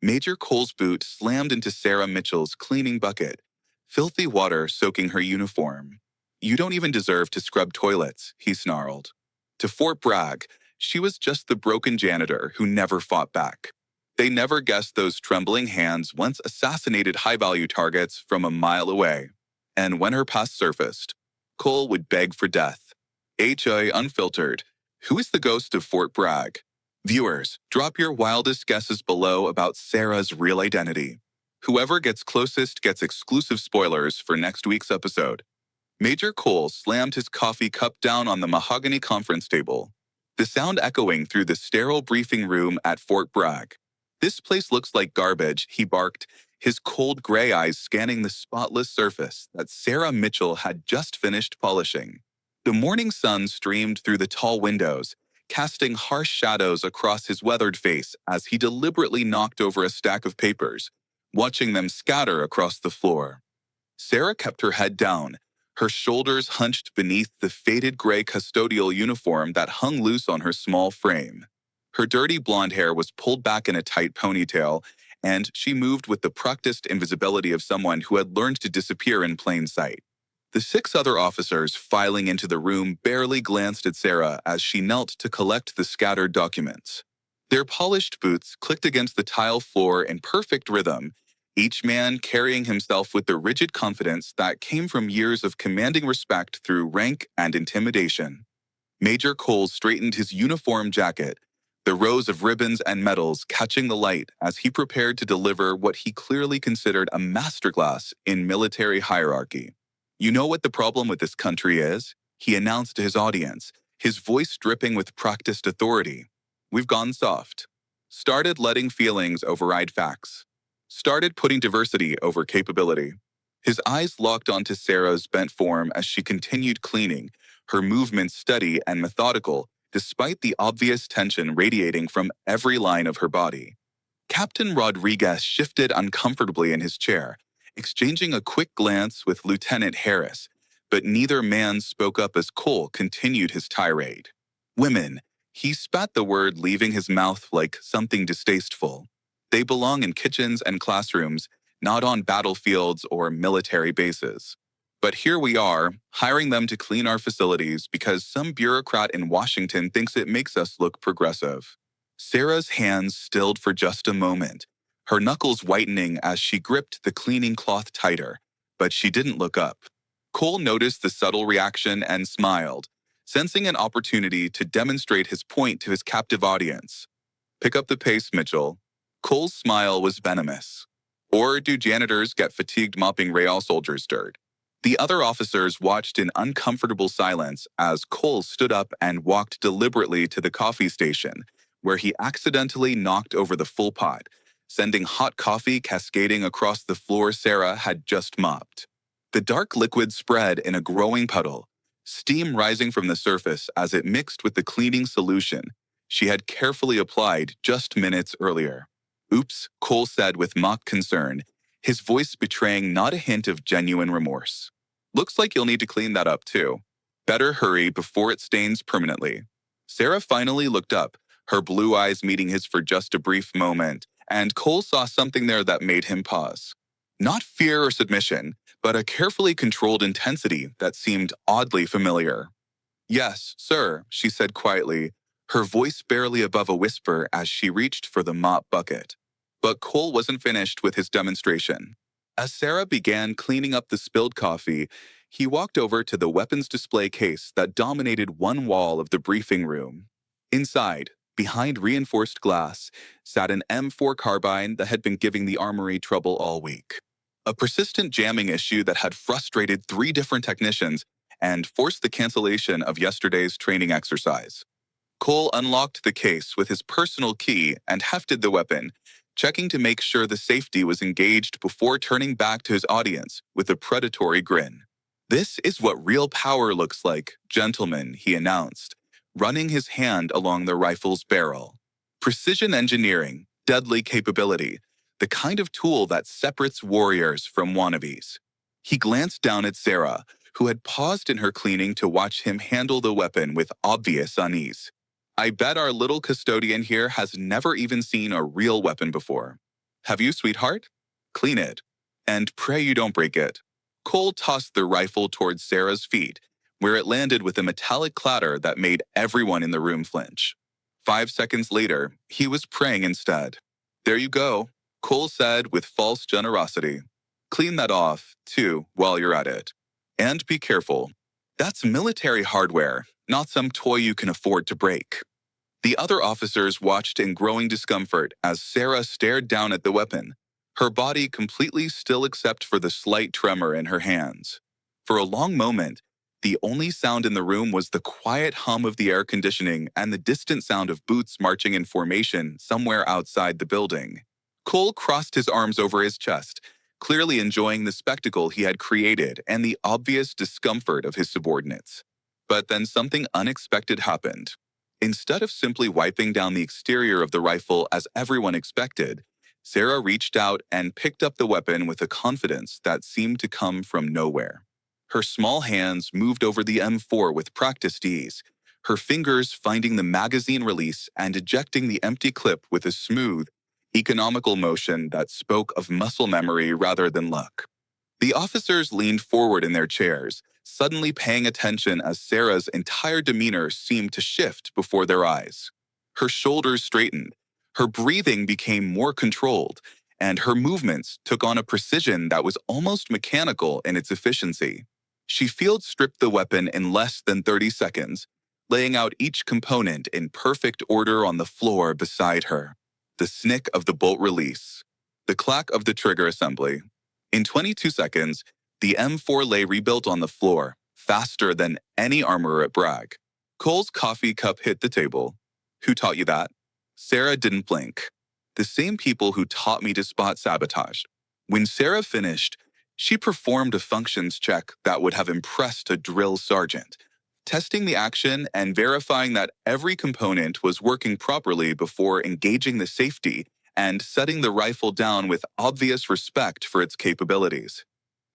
Major Cole's boot slammed into Sarah Mitchell's cleaning bucket, filthy water soaking her uniform. "You don't even deserve to scrub toilets," he snarled. To Fort Bragg, she was just the broken janitor who never fought back. They never guessed those trembling hands once assassinated high-value targets from a mile away. And when her past surfaced, Cole would beg for death. HOA Unfiltered. Who is the ghost of Fort Bragg? Viewers, drop your wildest guesses below about Sarah's real identity. Whoever gets closest gets exclusive spoilers for next week's episode. Major Cole slammed his coffee cup down on the mahogany conference table, the sound echoing through the sterile briefing room at Fort Bragg. "This place looks like garbage," he barked, his cold gray eyes scanning the spotless surface that Sarah Mitchell had just finished polishing. The morning sun streamed through the tall windows, casting harsh shadows across his weathered face as he deliberately knocked over a stack of papers, watching them scatter across the floor. Sarah kept her head down, her shoulders hunched beneath the faded gray custodial uniform that hung loose on her small frame. Her dirty blonde hair was pulled back in a tight ponytail, and she moved with the practiced invisibility of someone who had learned to disappear in plain sight. The 6 other officers filing into the room barely glanced at Sarah as she knelt to collect the scattered documents. Their polished boots clicked against the tile floor in perfect rhythm, each man carrying himself with the rigid confidence that came from years of commanding respect through rank and intimidation. Major Cole straightened his uniform jacket, the rows of ribbons and medals catching the light as he prepared to deliver what he clearly considered a masterclass in military hierarchy. "You know what the problem with this country is?" he announced to his audience, his voice dripping with practiced authority. "We've gone soft. Started letting feelings override facts. Started putting diversity over capability." His eyes locked onto Sarah's bent form as she continued cleaning, her movements steady and methodical, despite the obvious tension radiating from every line of her body. Captain Rodriguez shifted uncomfortably in his chair, exchanging a quick glance with Lieutenant Harris, but neither man spoke up as Cole continued his tirade. "Women," he spat the word leaving his mouth like something distasteful. "They belong in kitchens and classrooms, not on battlefields or military bases. But here we are, hiring them to clean our facilities because some bureaucrat in Washington thinks it makes us look progressive." Sarah's hands stilled for just a moment, her knuckles whitening as she gripped the cleaning cloth tighter, but she didn't look up. Cole noticed the subtle reaction and smiled, sensing an opportunity to demonstrate his point to his captive audience. "Pick up the pace, Mitchell." Cole's smile was venomous. "Or do janitors get fatigued mopping Real soldiers' dirt?" The other officers watched in uncomfortable silence as Cole stood up and walked deliberately to the coffee station, where he accidentally knocked over the full pot, sending hot coffee cascading across the floor Sarah had just mopped. The dark liquid spread in a growing puddle, steam rising from the surface as it mixed with the cleaning solution she had carefully applied just minutes earlier. "Oops," Cole said with mock concern, his voice betraying not a hint of genuine remorse. "Looks like you'll need to clean that up too. Better hurry before it stains permanently." Sarah finally looked up, her blue eyes meeting his for just a brief moment, and Cole saw something there that made him pause. Not fear or submission, but a carefully controlled intensity that seemed oddly familiar. "Yes, sir," she said quietly, her voice barely above a whisper as she reached for the mop bucket. But Cole wasn't finished with his demonstration. As Sarah began cleaning up the spilled coffee, he walked over to the weapons display case that dominated one wall of the briefing room. Inside, behind reinforced glass, sat an M4 carbine that had been giving the armory trouble all week. A persistent jamming issue that had frustrated 3 different technicians and forced the cancellation of yesterday's training exercise. Cole unlocked the case with his personal key and hefted the weapon, checking to make sure the safety was engaged before turning back to his audience with a predatory grin. "This is what real power looks like, gentlemen," he announced, running his hand along the rifle's barrel. "Precision engineering, deadly capability, the kind of tool that separates warriors from wannabes." He glanced down at Sarah, who had paused in her cleaning to watch him handle the weapon with obvious unease. "I bet our little custodian here has never even seen a real weapon before." Have you, sweetheart? Clean it. And pray you don't break it. Cole tossed the rifle towards Sarah's feet, where it landed with a metallic clatter that made everyone in the room flinch. 5 seconds later, he was praying instead. There you go, Cole said with false generosity. Clean that off, too, while you're at it. And be careful. That's military hardware, not some toy you can afford to break. The other officers watched in growing discomfort as Sarah stared down at the weapon, her body completely still except for the slight tremor in her hands. For a long moment, the only sound in the room was the quiet hum of the air conditioning and the distant sound of boots marching in formation somewhere outside the building. Cole crossed his arms over his chest, clearly enjoying the spectacle he had created and the obvious discomfort of his subordinates. But then something unexpected happened. Instead of simply wiping down the exterior of the rifle as everyone expected, Sarah reached out and picked up the weapon with a confidence that seemed to come from nowhere. Her small hands moved over the M4 with practiced ease, her fingers finding the magazine release and ejecting the empty clip with a smooth, economical motion that spoke of muscle memory rather than luck. The officers leaned forward in their chairs, suddenly paying attention as Sarah's entire demeanor seemed to shift before their eyes. Her shoulders straightened, her breathing became more controlled, and her movements took on a precision that was almost mechanical in its efficiency. She field stripped the weapon in less than 30 seconds, laying out each component in perfect order on the floor beside her. The snick of the bolt release, the clack of the trigger assembly. In 22 seconds, the M4 lay rebuilt on the floor, faster than any armorer at Bragg. Cole's coffee cup hit the table. Who taught you that? Sarah didn't blink. The same people who taught me to spot sabotage. When Sarah finished, she performed a functions check that would have impressed a drill sergeant, testing the action and verifying that every component was working properly before engaging the safety and setting the rifle down with obvious respect for its capabilities.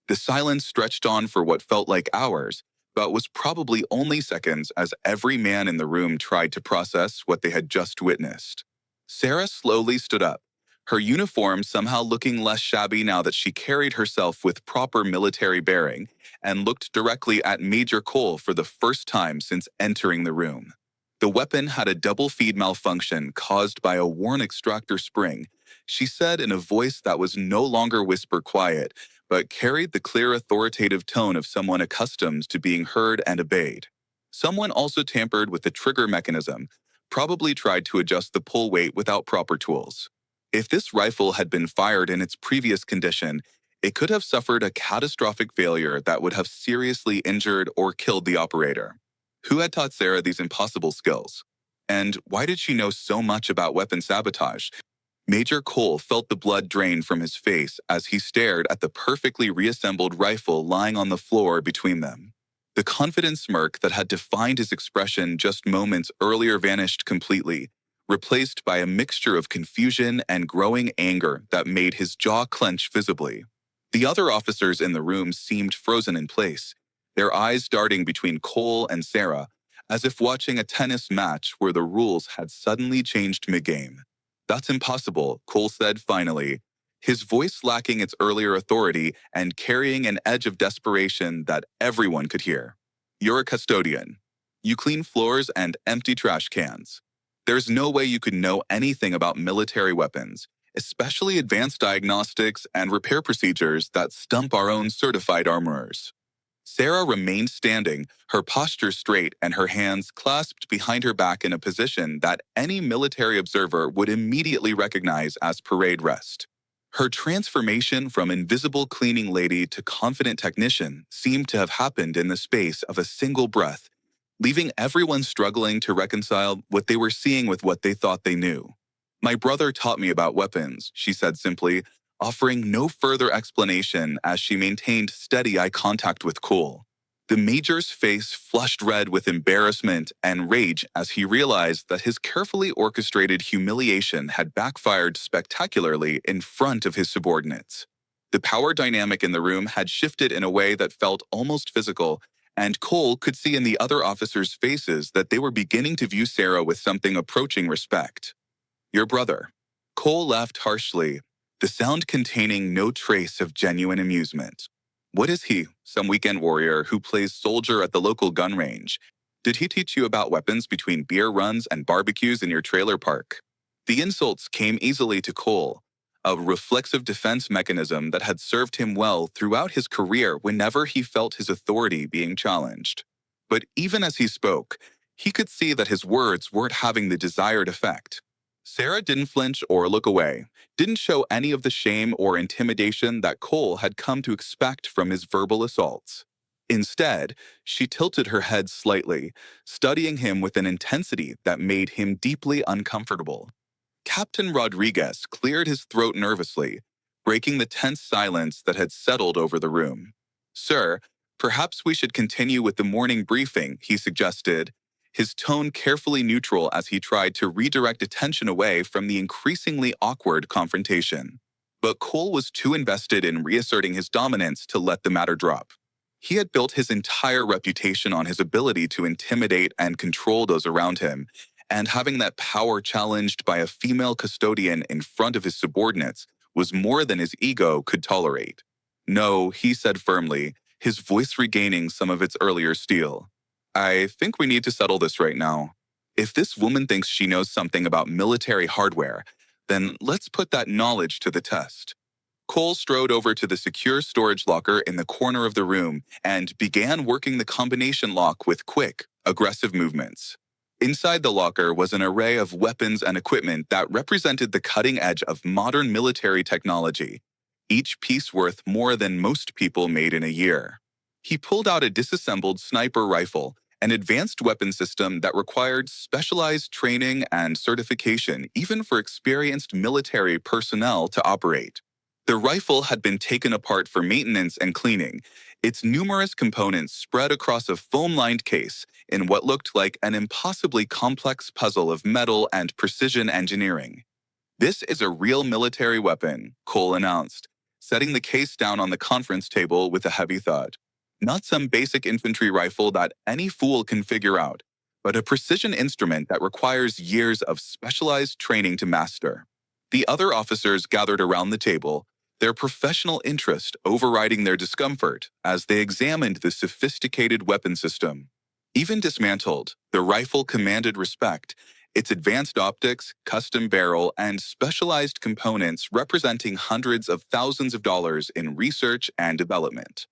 The silence stretched on for what felt like hours, but was probably only seconds as every man in the room tried to process what they had just witnessed. Sarah slowly stood up, her uniform somehow looking less shabby now that she carried herself with proper military bearing, and looked directly at Major Cole for the first time since entering the room. The weapon had a double feed malfunction caused by a worn extractor spring, she said in a voice that was no longer whisper quiet, but carried the clear authoritative tone of someone accustomed to being heard and obeyed. Someone also tampered with the trigger mechanism, probably tried to adjust the pull weight without proper tools. If this rifle had been fired in its previous condition, it could have suffered a catastrophic failure that would have seriously injured or killed the operator. Who had taught Sarah these impossible skills? And why did she know so much about weapon sabotage? Major Cole felt the blood drain from his face as he stared at the perfectly reassembled rifle lying on the floor between them. The confident smirk that had defined his expression just moments earlier vanished completely, replaced by a mixture of confusion and growing anger that made his jaw clench visibly. The other officers in the room seemed frozen in place, their eyes darting between Cole and Sarah, as if watching a tennis match where the rules had suddenly changed mid-game. That's impossible, Cole said finally, his voice lacking its earlier authority and carrying an edge of desperation that everyone could hear. You're a custodian. You clean floors and empty trash cans. There's no way you could know anything about military weapons, especially advanced diagnostics and repair procedures that stump our own certified armorers. Sarah remained standing, her posture straight and her hands clasped behind her back in a position that any military observer would immediately recognize as parade rest. Her transformation from invisible cleaning lady to confident technician seemed to have happened in the space of a single breath, leaving everyone struggling to reconcile what they were seeing with what they thought they knew. My brother taught me about weapons, she said simply, offering no further explanation as she maintained steady eye contact with Cole. The Major's face flushed red with embarrassment and rage as he realized that his carefully orchestrated humiliation had backfired spectacularly in front of his subordinates. The power dynamic in the room had shifted in a way that felt almost physical, and Cole could see in the other officers' faces that they were beginning to view Sarah with something approaching respect. Your brother. Cole laughed harshly. the sound containing no trace of genuine amusement. What is he, some weekend warrior who plays soldier at the local gun range? Did he teach you about weapons between beer runs and barbecues in your trailer park? The insults came easily to Cole, a reflexive defense mechanism that had served him well throughout his career whenever he felt his authority being challenged. But even as he spoke, he could see that his words weren't having the desired effect. Sarah didn't flinch or look away, didn't show any of the shame or intimidation that Cole had come to expect from his verbal assaults. Instead, she tilted her head slightly, studying him with an intensity that made him deeply uncomfortable. Captain Rodriguez cleared his throat nervously, breaking the tense silence that had settled over the room. "Sir, perhaps we should continue with the morning briefing," he suggested, his tone carefully neutral as he tried to redirect attention away from the increasingly awkward confrontation. But Cole was too invested in reasserting his dominance to let the matter drop. He had built his entire reputation on his ability to intimidate and control those around him, and having that power challenged by a female custodian in front of his subordinates was more than his ego could tolerate. "No," he said firmly, his voice regaining some of its earlier steel. "I think we need to settle this right now. If this woman thinks she knows something about military hardware, then let's put that knowledge to the test." Cole strode over to the secure storage locker in the corner of the room and began working the combination lock with quick, aggressive movements. Inside the locker was an array of weapons and equipment that represented the cutting edge of modern military technology, each piece worth more than most people made in a year. He pulled out a disassembled sniper rifle, an advanced weapon system that required specialized training and certification even for experienced military personnel to operate. The rifle had been taken apart for maintenance and cleaning, its numerous components spread across a foam-lined case in what looked like an impossibly complex puzzle of metal and precision engineering. "This is a real military weapon," Cole announced, setting the case down on the conference table with a heavy thud. "Not some basic infantry rifle that any fool can figure out, but a precision instrument that requires years of specialized training to master." The other officers gathered around the table, their professional interest overriding their discomfort as they examined the sophisticated weapon system. Even dismantled, the rifle commanded respect, its advanced optics, custom barrel, and specialized components representing hundreds of thousands of dollars in research and development.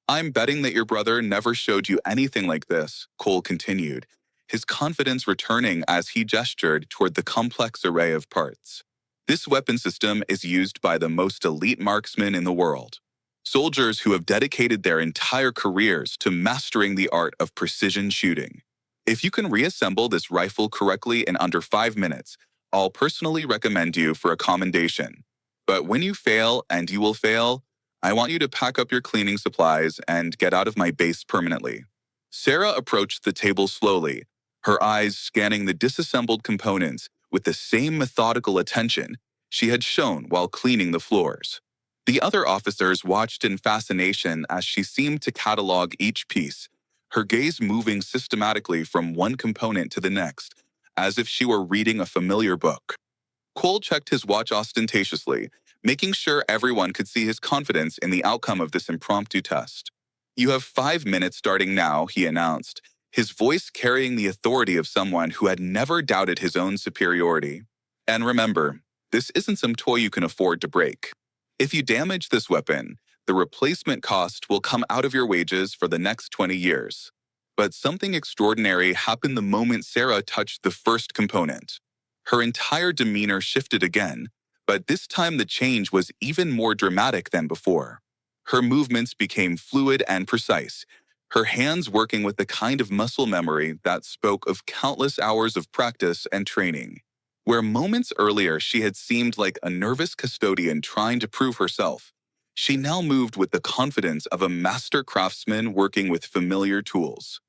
"I'm betting that your brother never showed you anything like this," Cole continued, his confidence returning as he gestured toward the complex array of parts. "This weapon system is used by the most elite marksmen in the world, soldiers who have dedicated their entire careers to mastering the art of precision shooting. If you can reassemble this rifle correctly in under 5 minutes, I'll personally recommend you for a commendation. But when you fail, and you will fail, I want you to pack up your cleaning supplies and get out of my base permanently." Sarah approached the table slowly, her eyes scanning the disassembled components with the same methodical attention she had shown while cleaning the floors. The other officers watched in fascination as she seemed to catalog each piece, her gaze moving systematically from one component to the next, as if she were reading a familiar book. Cole checked his watch ostentatiously, making sure everyone could see his confidence in the outcome of this impromptu test. "You have 5 minutes starting now," he announced, his voice carrying the authority of someone who had never doubted his own superiority. "And remember, this isn't some toy you can afford to break. If you damage this weapon, the replacement cost will come out of your wages for the next 20 years. But something extraordinary happened the moment Sarah touched the first component. Her entire demeanor shifted again, but this time the change was even more dramatic than before. Her movements became fluid and precise, her hands working with the kind of muscle memory that spoke of countless hours of practice and training. Where moments earlier she had seemed like a nervous custodian trying to prove herself, she now moved with the confidence of a master craftsman working with familiar tools.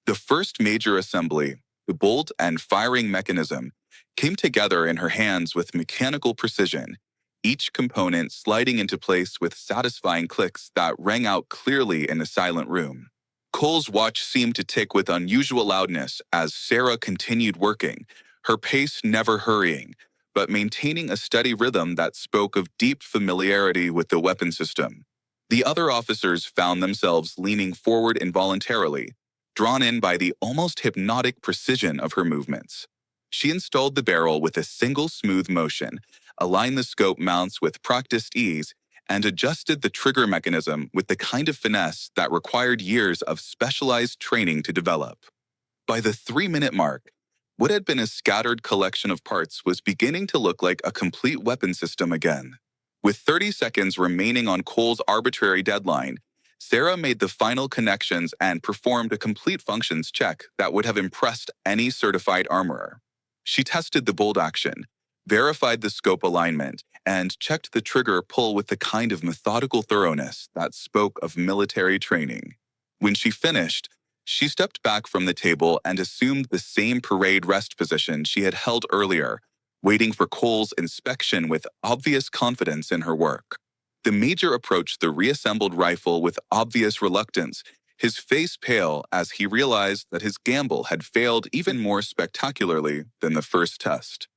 The first major assembly, the bolt and firing mechanism, came together in her hands with mechanical precision, each component sliding into place with satisfying clicks that rang out clearly in the silent room. Cole's watch seemed to tick with unusual loudness as Sarah continued working, her pace never hurrying, but maintaining a steady rhythm that spoke of deep familiarity with the weapon system. The other officers found themselves leaning forward involuntarily, drawn in by the almost hypnotic precision of her movements. She installed the barrel with a single smooth motion, aligned the scope mounts with practiced ease, and adjusted the trigger mechanism with the kind of finesse that required years of specialized training to develop. By the 3-minute mark, what had been a scattered collection of parts was beginning to look like a complete weapon system again. With 30 seconds remaining on Cole's arbitrary deadline, Sarah made the final connections and performed a complete functions check that would have impressed any certified armorer. She tested the bolt action, verified the scope alignment, and checked the trigger pull with the kind of methodical thoroughness that spoke of military training. When she finished, she stepped back from the table and assumed the same parade rest position she had held earlier, waiting for Cole's inspection with obvious confidence in her work. The major approached the reassembled rifle with obvious reluctance, his face pale as he realized that his gamble had failed even more spectacularly than the first test.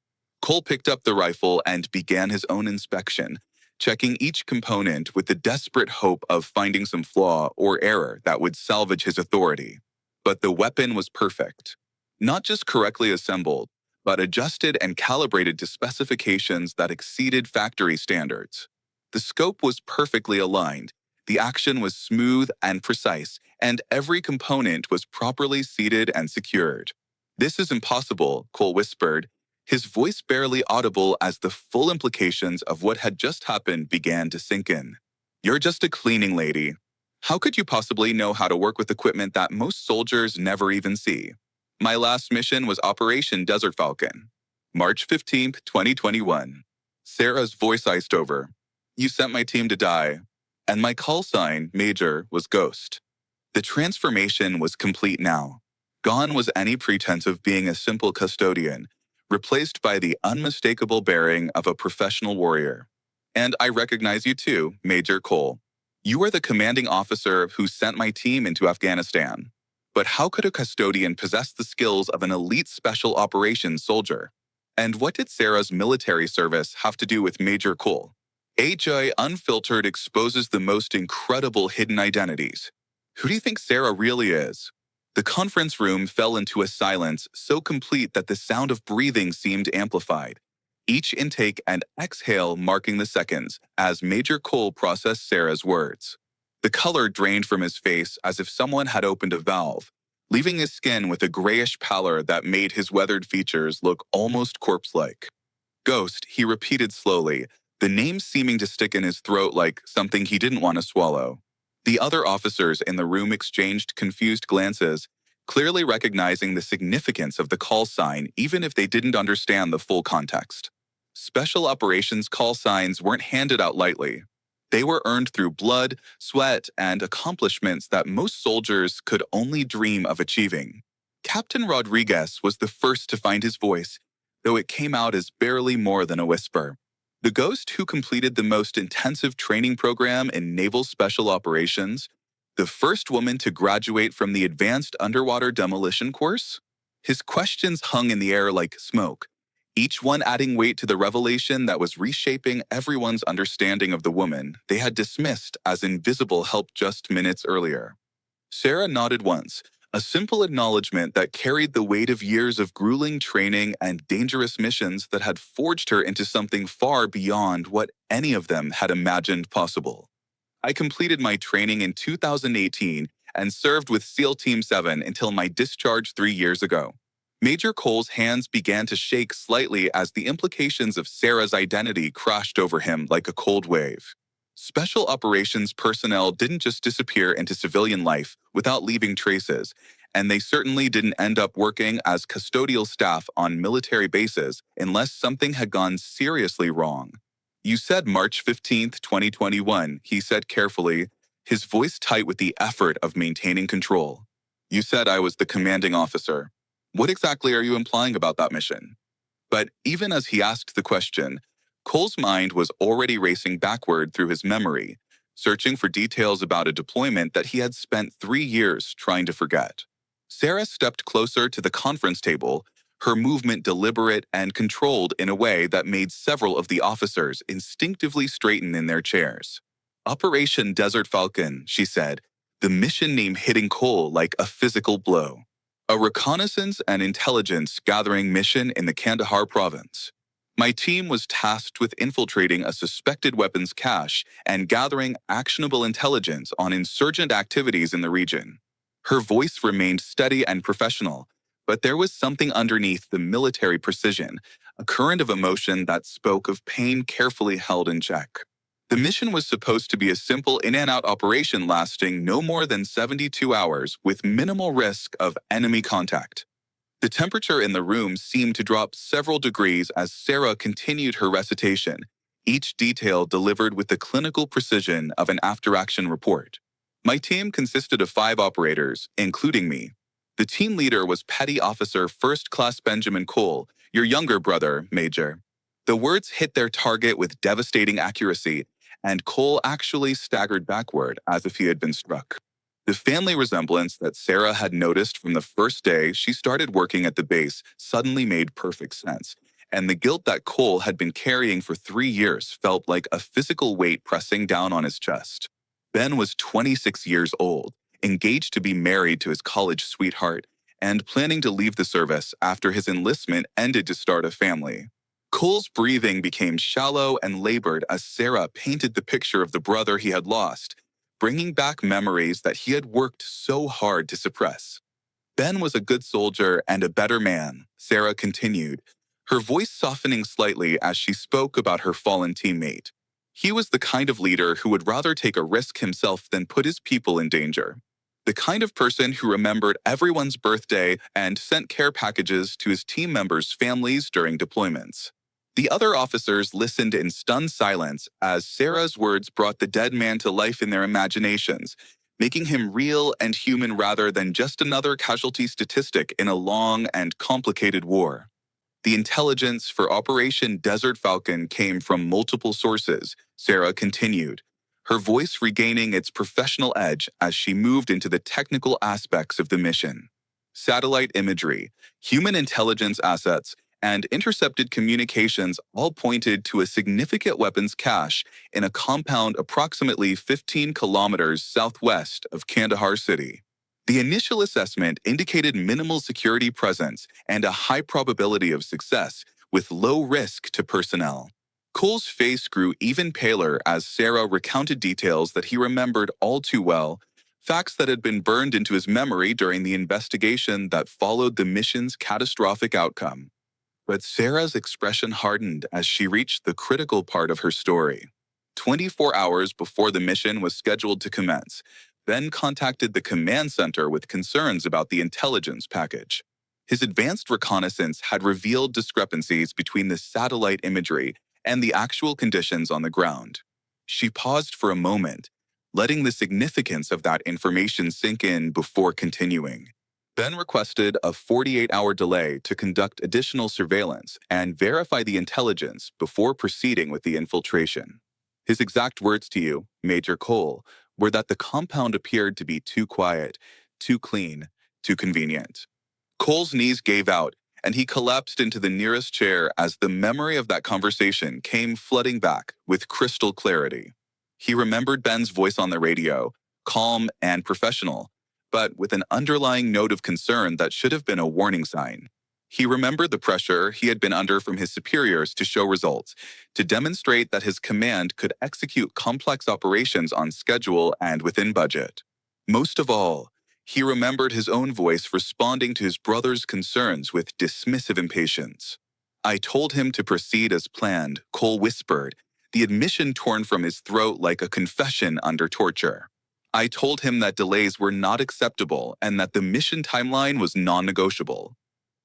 Cole picked up the rifle and began his own inspection, checking each component with the desperate hope of finding some flaw or error that would salvage his authority. But the weapon was perfect. Not just correctly assembled, but adjusted and calibrated to specifications that exceeded factory standards. The scope was perfectly aligned, the action was smooth and precise, and every component was properly seated and secured. "This is impossible," Cole whispered, his voice barely audible as the full implications of what had just happened began to sink in. "You're just a cleaning lady. How could you possibly know how to work with equipment that most soldiers never even see? My last mission was Operation Desert Falcon. March 15th, 2021. Sarah's voice iced over. "You sent my team to die, and my call sign, Major, was Ghost." The transformation was complete now. Gone was any pretense of being a simple custodian, replaced by the unmistakable bearing of a professional warrior. "And I recognize you too, Major Cole. You are the commanding officer who sent my team into Afghanistan. But how could a custodian possess the skills of an elite special operations soldier? And what did Sarah's military service have to do with Major Cole?" HOA Unfiltered exposes the most incredible hidden identities. Who do you think Sarah really is? The conference room fell into a silence so complete that the sound of breathing seemed amplified, each intake and exhale marking the seconds as Major Cole processed Sarah's words. The color drained from his face as if someone had opened a valve, leaving his skin with a grayish pallor that made his weathered features look almost corpse-like. "Ghost," he repeated slowly, the name seeming to stick in his throat like something he didn't want to swallow. The other officers in the room exchanged confused glances, clearly recognizing the significance of the call sign even if they didn't understand the full context. Special operations call signs weren't handed out lightly. They were earned through blood, sweat, and accomplishments that most soldiers could only dream of achieving. Captain Rodriguez was the first to find his voice, though it came out as barely more than a whisper. The Ghost who completed the most intensive training program in naval special operations, the first woman to graduate from the Advanced Underwater Demolition course? His questions hung in the air like smoke, each one adding weight to the revelation that was reshaping everyone's understanding of the woman they had dismissed as invisible help just minutes earlier. Sarah nodded once, a simple acknowledgement that carried the weight of years of grueling training and dangerous missions that had forged her into something far beyond what any of them had imagined possible. "I completed my training in 2018 and served with SEAL Team 7 until my discharge 3 years ago." Major Cole's hands began to shake slightly as the implications of Sarah's identity crashed over him like a cold wave. Special operations personnel didn't just disappear into civilian life without leaving traces, and they certainly didn't end up working as custodial staff on military bases unless something had gone seriously wrong. "You said March 15th, 2021, he said carefully, his voice tight with the effort of maintaining control. "You said I was the commanding officer. What exactly are you implying about that mission?" But even as he asked the question, Cole's mind was already racing backward through his memory, searching for details about a deployment that he had spent 3 years trying to forget. Sarah stepped closer to the conference table, her movement deliberate and controlled in a way that made several of the officers instinctively straighten in their chairs. Operation Desert Falcon, she said, the mission name hitting Cole like a physical blow. A reconnaissance and intelligence gathering mission in the Kandahar province. My team was tasked with infiltrating a suspected weapons cache and gathering actionable intelligence on insurgent activities in the region. Her voice remained steady and professional, but there was something underneath the military precision, a current of emotion that spoke of pain carefully held in check. The mission was supposed to be a simple in-and-out operation lasting no more than 72 hours with minimal risk of enemy contact. The temperature in the room seemed to drop several degrees as Sarah continued her recitation, each detail delivered with the clinical precision of an after-action report. My team consisted of 5 operators, including me. The team leader was Petty Officer First Class Benjamin Cole, your younger brother, Major. The words hit their target with devastating accuracy, and Cole actually staggered backward as if he had been struck. The family resemblance that Sarah had noticed from the first day she started working at the base suddenly made perfect sense, and the guilt that Cole had been carrying for 3 years felt like a physical weight pressing down on his chest. Ben was 26 years old, engaged to be married to his college sweetheart, and planning to leave the service after his enlistment ended to start a family. Cole's breathing became shallow and labored as Sarah painted the picture of the brother he had lost, bringing back memories that he had worked so hard to suppress. Ben was a good soldier and a better man, Sarah continued, her voice softening slightly as she spoke about her fallen teammate. He was the kind of leader who would rather take a risk himself than put his people in danger. The kind of person who remembered everyone's birthday and sent care packages to his team members' families during deployments. The other officers listened in stunned silence as Sarah's words brought the dead man to life in their imaginations, making him real and human rather than just another casualty statistic in a long and complicated war. The intelligence for Operation Desert Falcon came from multiple sources, Sarah continued, her voice regaining its professional edge as she moved into the technical aspects of the mission. Satellite imagery, human intelligence assets, and intercepted communications all pointed to a significant weapons cache in a compound approximately 15 kilometers southwest of Kandahar City. The initial assessment indicated minimal security presence and a high probability of success, with low risk to personnel. Cole's face grew even paler as Sarah recounted details that he remembered all too well, facts that had been burned into his memory during the investigation that followed the mission's catastrophic outcome. But Sarah's expression hardened as she reached the critical part of her story. 24 hours before the mission was scheduled to commence, Ben contacted the command center with concerns about the intelligence package. His advanced reconnaissance had revealed discrepancies between the satellite imagery and the actual conditions on the ground. She paused for a moment, letting the significance of that information sink in before continuing. Ben requested a 48-hour delay to conduct additional surveillance and verify the intelligence before proceeding with the infiltration. His exact words to you, Major Cole, were that the compound appeared to be too quiet, too clean, too convenient. Cole's knees gave out, and he collapsed into the nearest chair as the memory of that conversation came flooding back with crystal clarity. He remembered Ben's voice on the radio, calm and professional, but with an underlying note of concern that should have been a warning sign. He remembered the pressure he had been under from his superiors to show results, to demonstrate that his command could execute complex operations on schedule and within budget. Most of all, he remembered his own voice responding to his brother's concerns with dismissive impatience. I told him to proceed as planned, Cole whispered, the admission torn from his throat like a confession under torture. I told him that delays were not acceptable and that the mission timeline was non-negotiable.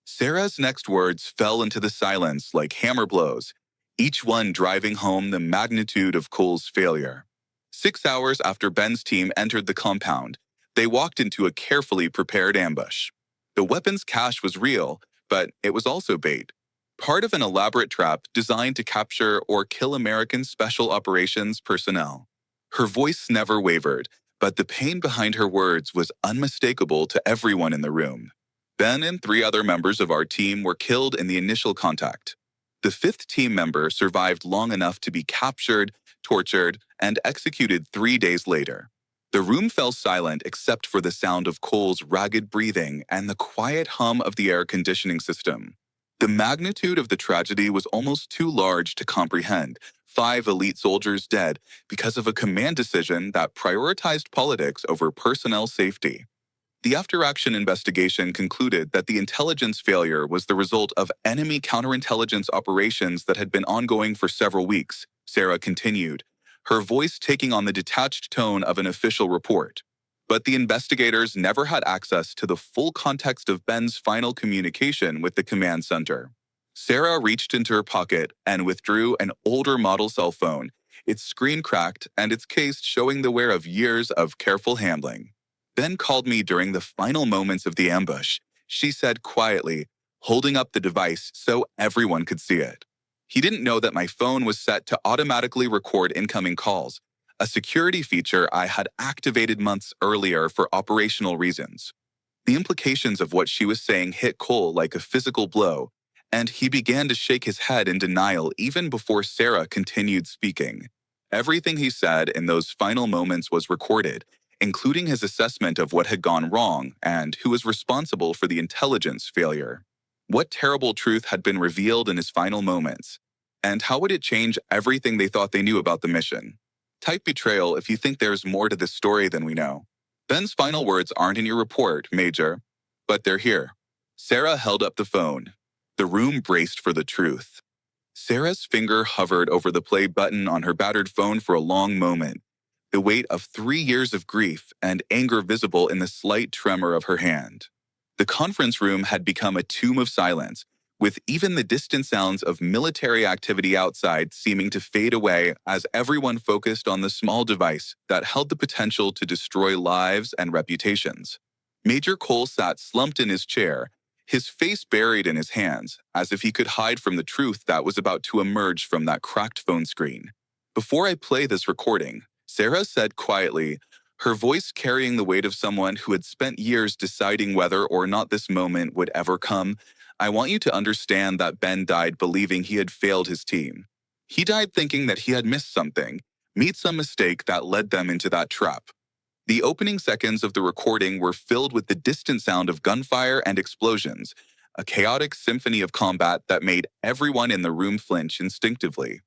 Sarah's next words fell into the silence like hammer blows, each one driving home the magnitude of Cole's failure. 6 hours after Ben's team entered the compound, they walked into a carefully prepared ambush. The weapons cache was real, but it was also bait. Part of an elaborate trap designed to capture or kill American Special Operations personnel. Her voice never wavered, but the pain behind her words was unmistakable to everyone in the room. Ben and three other members of our team were killed in the initial contact. The fifth team member survived long enough to be captured, tortured, and executed 3 days later. The room fell silent except for the sound of Cole's ragged breathing and the quiet hum of the air conditioning system. The magnitude of the tragedy was almost too large to comprehend. 5 elite soldiers dead because of a command decision that prioritized politics over personnel safety. The after-action investigation concluded that the intelligence failure was the result of enemy counterintelligence operations that had been ongoing for several weeks, Sarah continued, her voice taking on the detached tone of an official report. But the investigators never had access to the full context of Ben's final communication with the command center. Sarah reached into her pocket and withdrew an older model cell phone, its screen cracked and its case showing the wear of years of careful handling. Ben called me during the final moments of the ambush, she said quietly, holding up the device so everyone could see it. He didn't know that my phone was set to automatically record incoming calls, a security feature I had activated months earlier for operational reasons. The implications of what she was saying hit Cole like a physical blow, and he began to shake his head in denial even before Sarah continued speaking. Everything he said in those final moments was recorded, including his assessment of what had gone wrong and who was responsible for the intelligence failure. What terrible truth had been revealed in his final moments? And how would it change everything they thought they knew about the mission? Type betrayal if you think there's more to this story than we know. Ben's final words aren't in your report, Major, but they're here. Sarah held up the phone. The room braced for the truth. Sarah's finger hovered over the play button on her battered phone for a long moment, the weight of 3 years of grief and anger visible in the slight tremor of her hand. The conference room had become a tomb of silence, with even the distant sounds of military activity outside seeming to fade away as everyone focused on the small device that held the potential to destroy lives and reputations. Major Cole sat slumped in his chair, his face buried in his hands, as if he could hide from the truth that was about to emerge from that cracked phone screen. Before I play this recording, Sarah said quietly, her voice carrying the weight of someone who had spent years deciding whether or not this moment would ever come, I want you to understand that Ben died believing he had failed his team. He died thinking that he had missed something, made some mistake that led them into that trap. The opening seconds of the recording were filled with the distant sound of gunfire and explosions, a chaotic symphony of combat that made everyone in the room flinch instinctively.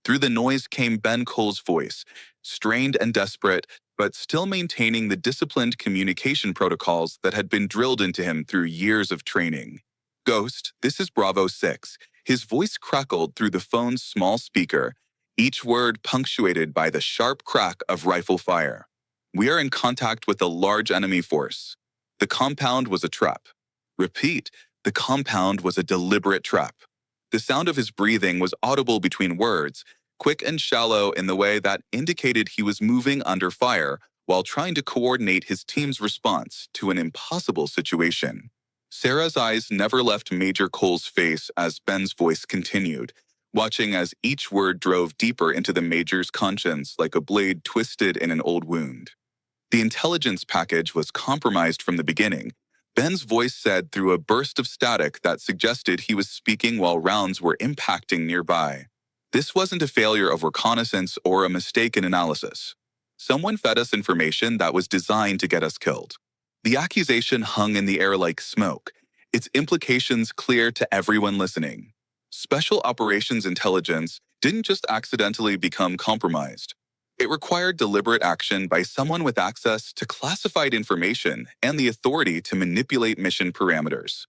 Through the noise came Ben Cole's voice, strained and desperate, but still maintaining the disciplined communication protocols that had been drilled into him through years of training. Ghost, this is Bravo 6. His voice crackled through the phone's small speaker, each word punctuated by the sharp crack of rifle fire. We are in contact with a large enemy force. The compound was a trap. Repeat, the compound was a deliberate trap. The sound of his breathing was audible between words, quick and shallow in the way that indicated he was moving under fire while trying to coordinate his team's response to an impossible situation. Sarah's eyes never left Major Cole's face as Ben's voice continued, watching as each word drove deeper into the Major's conscience like a blade twisted in an old wound. The intelligence package was compromised from the beginning, Ben's voice said through a burst of static that suggested he was speaking while rounds were impacting nearby. This wasn't a failure of reconnaissance or a mistake in analysis. Someone fed us information that was designed to get us killed. The accusation hung in the air like smoke, its implications clear to everyone listening. Special Operations Intelligence didn't just accidentally become compromised. It required deliberate action by someone with access to classified information and the authority to manipulate mission parameters.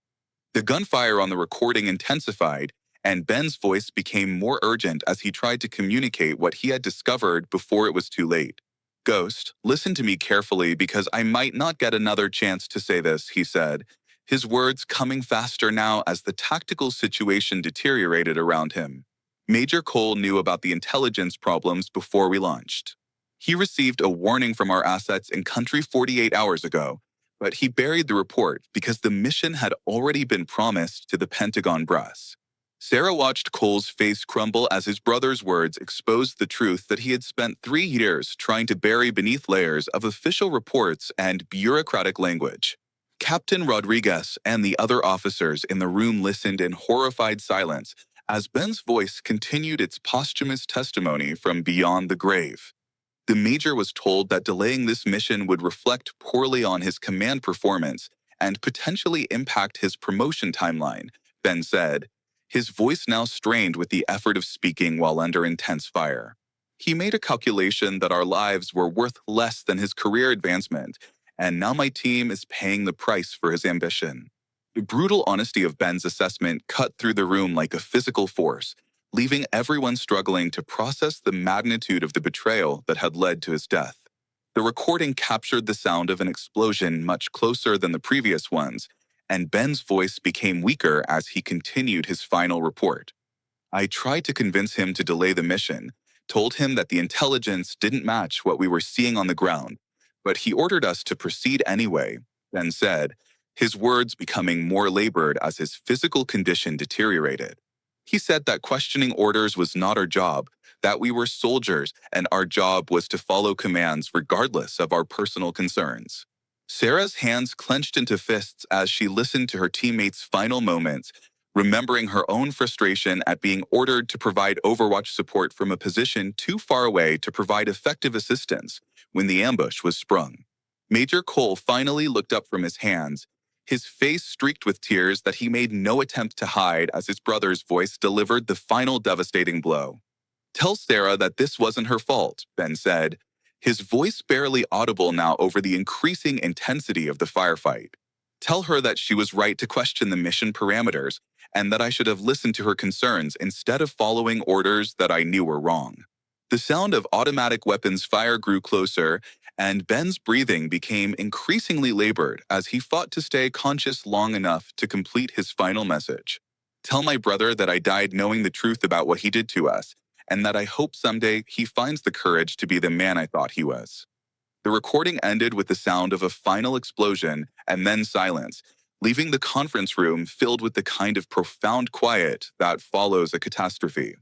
The gunfire on the recording intensified, and Ben's voice became more urgent as he tried to communicate what he had discovered before it was too late. Ghost, listen to me carefully because I might not get another chance to say this, he said, his words coming faster now as the tactical situation deteriorated around him. Major Cole knew about the intelligence problems before we launched. He received a warning from our assets in country 48 hours ago, but he buried the report because the mission had already been promised to the Pentagon brass. Sarah watched Cole's face crumble as his brother's words exposed the truth that he had spent 3 years trying to bury beneath layers of official reports and bureaucratic language. Captain Rodriguez and the other officers in the room listened in horrified silence as Ben's voice continued its posthumous testimony from beyond the grave. The major was told that delaying this mission would reflect poorly on his command performance and potentially impact his promotion timeline, Ben said, his voice now strained with the effort of speaking while under intense fire. He made a calculation that our lives were worth less than his career advancement, and now my team is paying the price for his ambition. The brutal honesty of Ben's assessment cut through the room like a physical force, leaving everyone struggling to process the magnitude of the betrayal that had led to his death. The recording captured the sound of an explosion much closer than the previous ones, and Ben's voice became weaker as he continued his final report. I tried to convince him to delay the mission, told him that the intelligence didn't match what we were seeing on the ground, but he ordered us to proceed anyway, Ben said, his words becoming more labored as his physical condition deteriorated. He said that questioning orders was not our job, that we were soldiers and our job was to follow commands regardless of our personal concerns. Sarah's hands clenched into fists as she listened to her teammates' final moments, remembering her own frustration at being ordered to provide overwatch support from a position too far away to provide effective assistance when the ambush was sprung. Major Cole finally looked up from his hands, his face streaked with tears that he made no attempt to hide as his brother's voice delivered the final devastating blow. Tell Sarah that this wasn't her fault, Ben said, his voice barely audible now over the increasing intensity of the firefight. Tell her that she was right to question the mission parameters and that I should have listened to her concerns instead of following orders that I knew were wrong. The sound of automatic weapons fire grew closer, and Ben's breathing became increasingly labored as he fought to stay conscious long enough to complete his final message. Tell my brother that I died knowing the truth about what he did to us, and that I hope someday he finds the courage to be the man I thought he was. The recording ended with the sound of a final explosion and then silence, leaving the conference room filled with the kind of profound quiet that follows a catastrophe.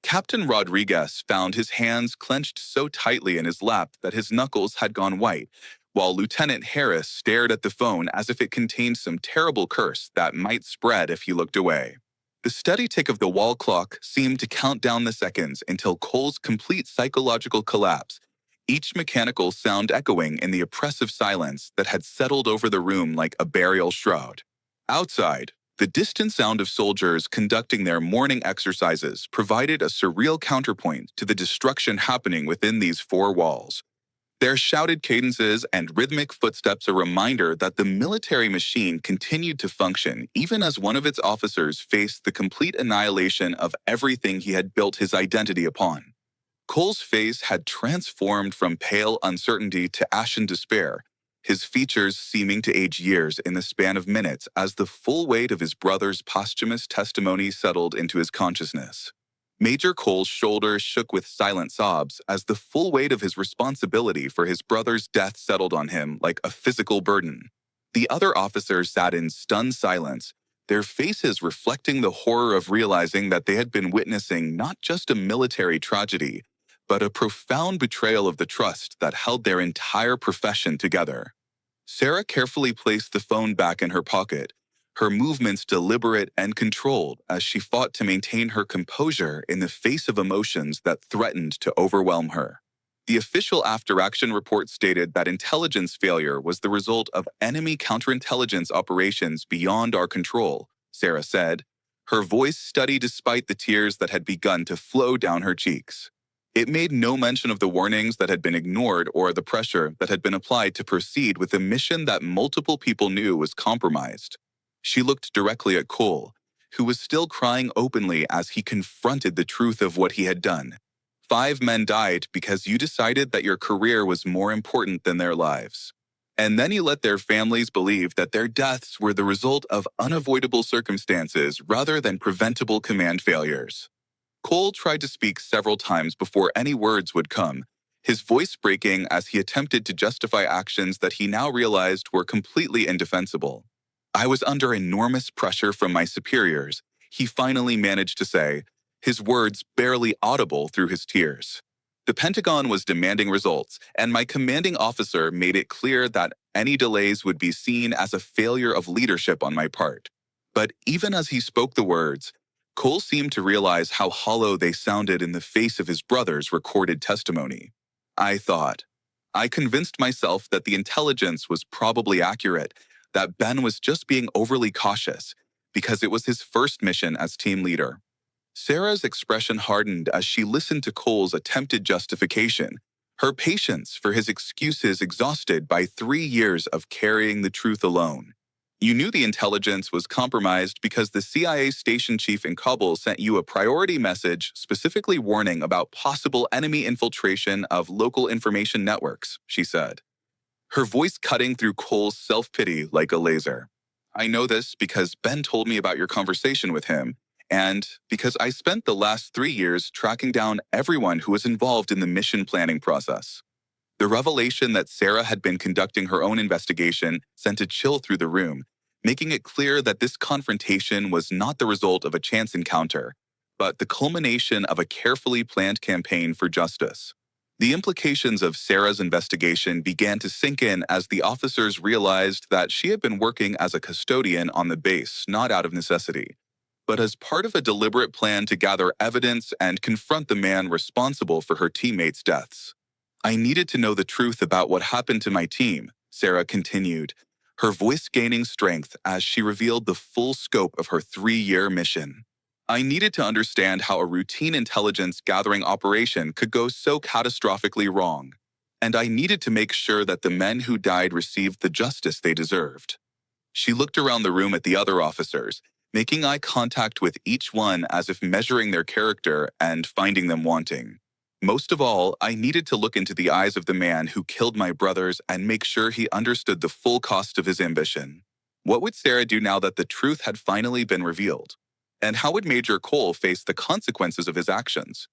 Captain Rodriguez found his hands clenched so tightly in his lap that his knuckles had gone white, while Lieutenant Harris stared at the phone as if it contained some terrible curse that might spread if he looked away. The steady tick of the wall clock seemed to count down the seconds until Cole's complete psychological collapse, each mechanical sound echoing in the oppressive silence that had settled over the room like a burial shroud. Outside, the distant sound of soldiers conducting their morning exercises provided a surreal counterpoint to the destruction happening within these four walls. Their shouted cadences and rhythmic footsteps a reminder that the military machine continued to function even as one of its officers faced the complete annihilation of everything he had built his identity upon. Cole's face had transformed from pale uncertainty to ashen despair, his features seeming to age years in the span of minutes as the full weight of his brother's posthumous testimony settled into his consciousness. Major Cole's shoulders shook with silent sobs as the full weight of his responsibility for his brother's death settled on him like a physical burden. The other officers sat in stunned silence, their faces reflecting the horror of realizing that they had been witnessing not just a military tragedy, but a profound betrayal of the trust that held their entire profession together. Sarah carefully placed the phone back in her pocket, her movements deliberate and controlled as she fought to maintain her composure in the face of emotions that threatened to overwhelm her. The official after-action report stated that intelligence failure was the result of enemy counterintelligence operations beyond our control, Sarah said, her voice steady despite the tears that had begun to flow down her cheeks. It made no mention of the warnings that had been ignored or the pressure that had been applied to proceed with a mission that multiple people knew was compromised. She looked directly at Cole, who was still crying openly as he confronted the truth of what he had done. 5 men died because you decided that your career was more important than their lives. And then you let their families believe that their deaths were the result of unavoidable circumstances rather than preventable command failures. Cole tried to speak several times before any words would come, his voice breaking as he attempted to justify actions that he now realized were completely indefensible. I was under enormous pressure from my superiors, he finally managed to say, his words barely audible through his tears. The Pentagon was demanding results, and my commanding officer made it clear that any delays would be seen as a failure of leadership on my part. But even as he spoke the words, Cole seemed to realize how hollow they sounded in the face of his brother's recorded testimony. I thought. I convinced myself that the intelligence was probably accurate, that Ben was just being overly cautious, because it was his first mission as team leader. Sarah's expression hardened as she listened to Cole's attempted justification, her patience for his excuses exhausted by 3 years of carrying the truth alone. You knew the intelligence was compromised because the CIA station chief in Kabul sent you a priority message specifically warning about possible enemy infiltration of local information networks, she said, her voice cutting through Cole's self-pity like a laser. I know this because Ben told me about your conversation with him, and because I spent the last 3 years tracking down everyone who was involved in the mission planning process. The revelation that Sarah had been conducting her own investigation sent a chill through the room, making it clear that this confrontation was not the result of a chance encounter, but the culmination of a carefully planned campaign for justice. The implications of Sarah's investigation began to sink in as the officers realized that she had been working as a custodian on the base, not out of necessity, but as part of a deliberate plan to gather evidence and confront the man responsible for her teammates' deaths. I needed to know the truth about what happened to my team, Sarah continued, her voice gaining strength as she revealed the full scope of her 3-year mission. I needed to understand how a routine intelligence gathering operation could go so catastrophically wrong, and I needed to make sure that the men who died received the justice they deserved. She looked around the room at the other officers, making eye contact with each one as if measuring their character and finding them wanting. Most of all, I needed to look into the eyes of the man who killed my brothers and make sure he understood the full cost of his ambition. What would Sarah do now that the truth had finally been revealed? And how would Major Cole face the consequences of his actions?